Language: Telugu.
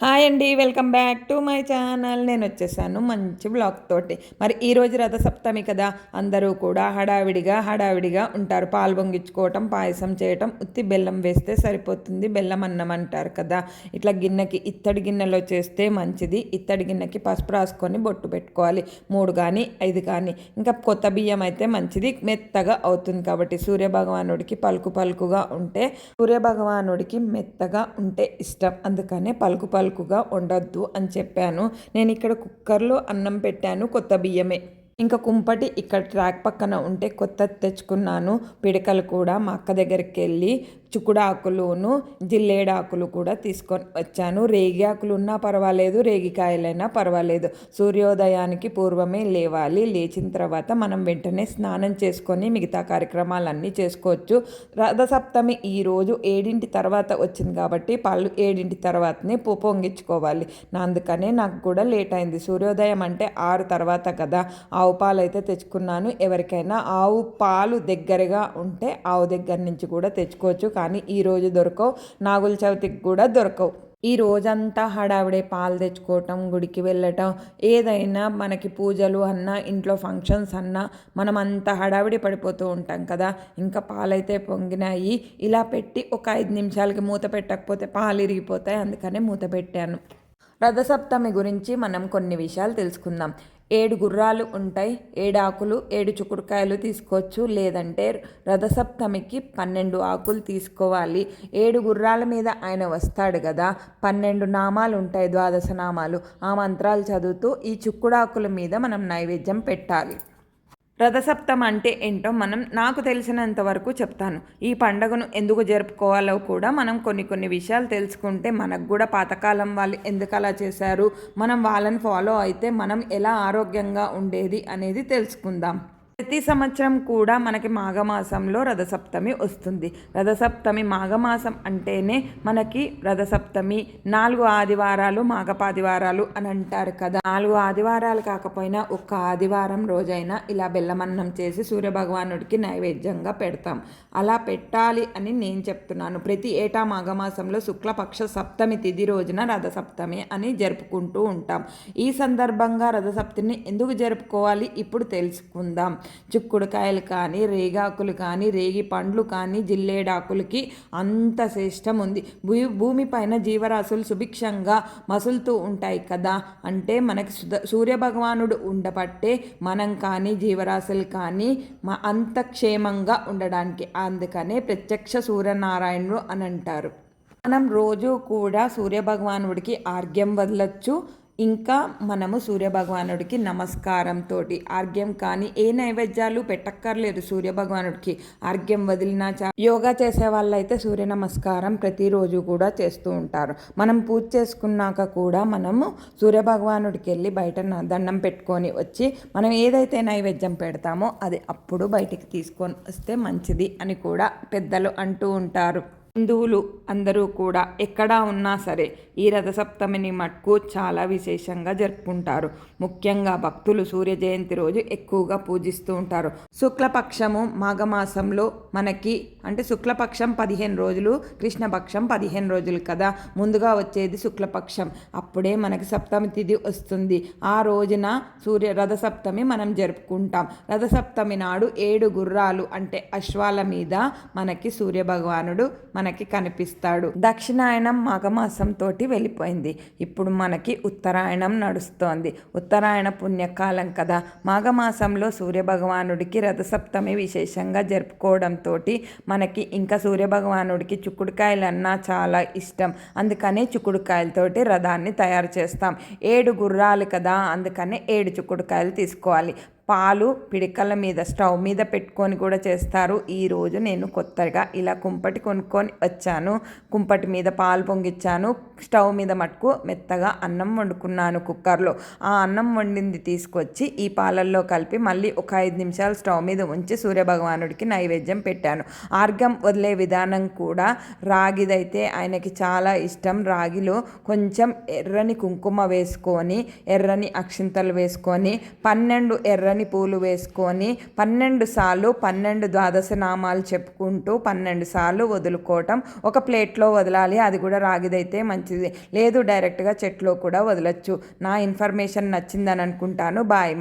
హాయ్ అండి, welcome back to my channel. నేను వచ్చేసాను మంచి బ్లాగ్ తోటి. మరి ఈరోజు రథసప్తమి కదా, అందరూ కూడా హడావిడిగా ఉంటారు. పాలు పొంగించుకోవటం, పాయసం చేయటం, ఉత్తి బెల్లం వేస్తే సరిపోతుంది. బెల్లం అన్నం అంటారు కదా. ఇట్లా గిన్నెకి ఇత్తడి గిన్నెలో చేస్తే మంచిది. ఇత్తడి గిన్నెకి పసుపు రాసుకొని బొట్టు పెట్టుకోవాలి. 3 కానీ 5 కానీ. ఇంకా కొత్త బియ్యం అయితే మంచిది, మెత్తగా అవుతుంది. కాబట్టి సూర్యభగవానుడికి పలుకుగా ఉంటే, సూర్యభగవానుడికి మెత్తగా ఉంటే ఇష్టం. అందుకనే పలుకుగా ఉండొద్దు అని చెప్పాను. నేను ఇక్కడ కుక్కర్లో అన్నం పెట్టాను, కొత్త బియ్యమే. ఇంకా కుంపటి ఇక్కడ ట్రాక్ పక్కన ఉంటే కొత్తది తెచ్చుకున్నాను. పిడకలు కూడా మా అక్క దగ్గరికి వెళ్ళి చుక్కుడాకులును జిల్లేడాకులు కూడా తీసుకొని వచ్చాను. రేగి ఆకులు ఉన్నా పర్వాలేదు, రేగికాయలైనా పర్వాలేదు. సూర్యోదయానికి పూర్వమే లేవాలి. లేచిన తర్వాత మనం వెంటనే స్నానం చేసుకొని మిగతా కార్యక్రమాలన్నీ చేసుకోవచ్చు. రథసప్తమి ఈరోజు 7 తర్వాత వచ్చింది కాబట్టి పాలు 7 తర్వాతనే పొంగించుకోవాలి. అందుకనే నాకు కూడా లేట్ అయింది. సూర్యోదయం అంటే 6 తర్వాత కదా. ఆవు పాలు అయితే తెచ్చుకున్నాను. ఎవరికైనా ఆవు పాలు దగ్గరగా ఉంటే ఆవు దగ్గర నుంచి కూడా తెచ్చుకోవచ్చు. కానీ ఈరోజు దొరకవు, నాగుల చవితికి కూడా దొరకవు. ఈ రోజంతా హడావిడే పాలు తెచ్చుకోవటం, గుడికి వెళ్ళటం, ఏదైనా మనకి పూజలు అన్నా, ఇంట్లో ఫంక్షన్స్ అన్నా మనం అంత హడావిడి పడిపోతూ ఉంటాం కదా. ఇంకా పాలైతే పొంగినాయి. ఇలా పెట్టి ఒక 5 నిమిషాలకి మూత పెట్టకపోతే పాలు ఇరిగిపోతాయి. అందుకనే మూత పెట్టాను. రథసప్తమి గురించి మనం కొన్ని విషయాలు తెలుసుకుందాం. 7 గుర్రాలు ఉంటాయి, 7 ఆకులు, 7 చుక్కుడుకాయలు తీసుకోవచ్చు. లేదంటే రథసప్తమికి 12 ఆకులు తీసుకోవాలి. 7 గుర్రాల మీద ఆయన వస్తాడు కదా. 12 నామాలు ఉంటాయి, 12 నామాలు. ఆ మంత్రాలు చదువుతూ ఈ చుక్కుడాకుల మీద మనం నైవేద్యం పెట్టాలి. రథసప్తం అంటే ఏంటో నాకు తెలిసినంత వరకు చెప్తాను. ఈ పండుగను ఎందుకు జరుపుకోవాలో కూడా మనం కొన్ని విషయాలు తెలుసుకుంటే మనకు కూడా పాతకాలం వాళ్ళు ఎందుకు అలా చేశారు, మనం వాళ్ళని ఫాలో అయితే మనం ఎలా ఆరోగ్యంగా ఉండేది అనేది తెలుసుకుందాం. ప్రతి సంవత్సరం కూడా మనకి మాఘమాసంలో రథసప్తమి వస్తుంది. రథసప్తమి మాఘమాసం అంటేనే మనకి రథసప్తమి 4 ఆదివారాలు మాఘపాదివారాలు అని అంటారు కదా. 4 ఆదివారాలు కాకపోయినా ఒక్క ఆదివారం రోజైనా ఇలా బెల్లమన్నం చేసి సూర్యభగవానుడికి నైవేద్యంగా పెడతాం. అలా పెట్టాలి అని నేను చెప్తున్నాను. ప్రతి ఏటా మాఘమాసంలో శుక్లపక్ష సప్తమి తిథి రోజున రథసప్తమి అని జరుపుకుంటూ ఉంటాం. ఈ సందర్భంగా రథసప్తమిని ఎందుకు జరుపుకోవాలి ఇప్పుడు తెలుసుకుందాం. చిక్కుడుకాయలు కానీ, రేగాకులు కానీ, రేగి పండ్లు కానీ, జిల్లేడాకులకి అంత శ్రేష్టం ఉంది. భూమిపైన జీవరాశులు సుభిక్షంగా మసులుతూ ఉంటాయి కదా. అంటే మనకి సూర్యభగవానుడు ఉండబట్టే మనం కానీ జీవరాశులు కానీ అంత క్షేమంగా ఉండడానికి. అందుకనే ప్రత్యక్ష సూర్యనారాయణుడు అని అంటారు. మనం రోజు కూడా సూర్యభగవానుడికి ఆర్ఘ్యం వదలొచ్చు. ఇంకా మనము సూర్యభగవానుడికి నమస్కారంతో ఆర్ఘ్యం కానీ ఏ నైవేద్యాలు పెట్టక్కర్లేదు. సూర్యభగవానుడికి ఆర్ఘ్యం వదిలినా యోగా చేసే వాళ్ళైతే సూర్య నమస్కారం ప్రతిరోజు కూడా చేస్తూ ఉంటారు. మనం పూజ చేసుకున్నాక కూడా మనము సూర్యభగవానుడికి వెళ్ళి బయట దండం పెట్టుకొని వచ్చి మనం ఏదైతే నైవేద్యం పెడతామో అది అప్పుడు బయటికి తీసుకొని వస్తే మంచిది అని కూడా పెద్దలు అంటూ ఉంటారు. హిందువులు అందరూ కూడా ఎక్కడా ఉన్నా సరే ఈ రథసప్తమిని మటుకు చాలా విశేషంగా జరుపుకుంటారు. ముఖ్యంగా భక్తులు సూర్య జయంతి రోజు ఎక్కువగా పూజిస్తూ ఉంటారు. శుక్లపక్షము మాఘమాసంలో మనకి అంటే శుక్లపక్షం 15 రోజులు, కృష్ణపక్షం 15 రోజులు కదా. ముందుగా వచ్చేది శుక్లపక్షం. అప్పుడే మనకి సప్తమి తిథి వస్తుంది. ఆ రోజున రథసప్తమి మనం జరుపుకుంటాం. రథసప్తమి నాడు 7 గుర్రాలు అంటే అశ్వాల మీద మనకి సూర్యభగవానుడు మనకి కనిపిస్తాడు. దక్షిణాయనం మాఘమాసం తోటి వెళ్ళిపోయింది. ఇప్పుడు మనకి ఉత్తరాయణం నడుస్తోంది. ఉత్తరాయణ పుణ్యకాలం కదా. మాఘమాసంలో సూర్యభగవానుడికి రథసప్తమి విశేషంగా జరుపుకోవడంతో మనకి ఇంకా సూర్యభగవానుడికి చుక్కుడుకాయలన్నా చాలా ఇష్టం. అందుకనే చుక్కుడుకాయలతోటి రథాన్ని తయారు చేస్తాం. 7 గుర్రాలు కదా, అందుకనే 7 చుక్కుడుకాయలు తీసుకోవాలి. పాలు పిడికల మీద స్టవ్ మీద పెట్టుకొని కూడా చేస్తారు. ఈరోజు నేను కొత్తగా ఇలా కుంపటి కొనుక్కొని వచ్చాను. కుంపటి మీద పాలు పొంగిచ్చాను. స్టవ్ మీద మటుకు మెత్తగా అన్నం వండుకున్నాను కుక్కర్లో. ఆ అన్నం వండింది తీసుకొచ్చి ఈ పాలల్లో కలిపి మళ్ళీ ఒక 5 నిమిషాలు స్టవ్ మీద ఉంచి సూర్యభగవానుడికి నైవేద్యం పెట్టాను. ఆర్ఘ్యం వదిలే విధానం కూడా రాగిదైతే ఆయనకి చాలా ఇష్టం. రాగిలో కొంచెం ఎర్రని కుంకుమ వేసుకొని, ఎర్రని అక్షింతలు వేసుకొని 12 ఎర్రని ఎర్రని పూలు వేసుకొని 12 సార్లు 12 ద్వాదశ నామాలు చెప్పుకుంటూ 12 సార్లు వదులుకోవటం. ఒక ప్లేట్లో వదలాలి, అది కూడా రాగిదైతే మంచిది, లేదు డైరెక్ట్గా చెట్లో కూడా వదలచ్చు. నా ఇన్ఫర్మేషన్ నచ్చిందని అనుకుంటాను. బాయ్.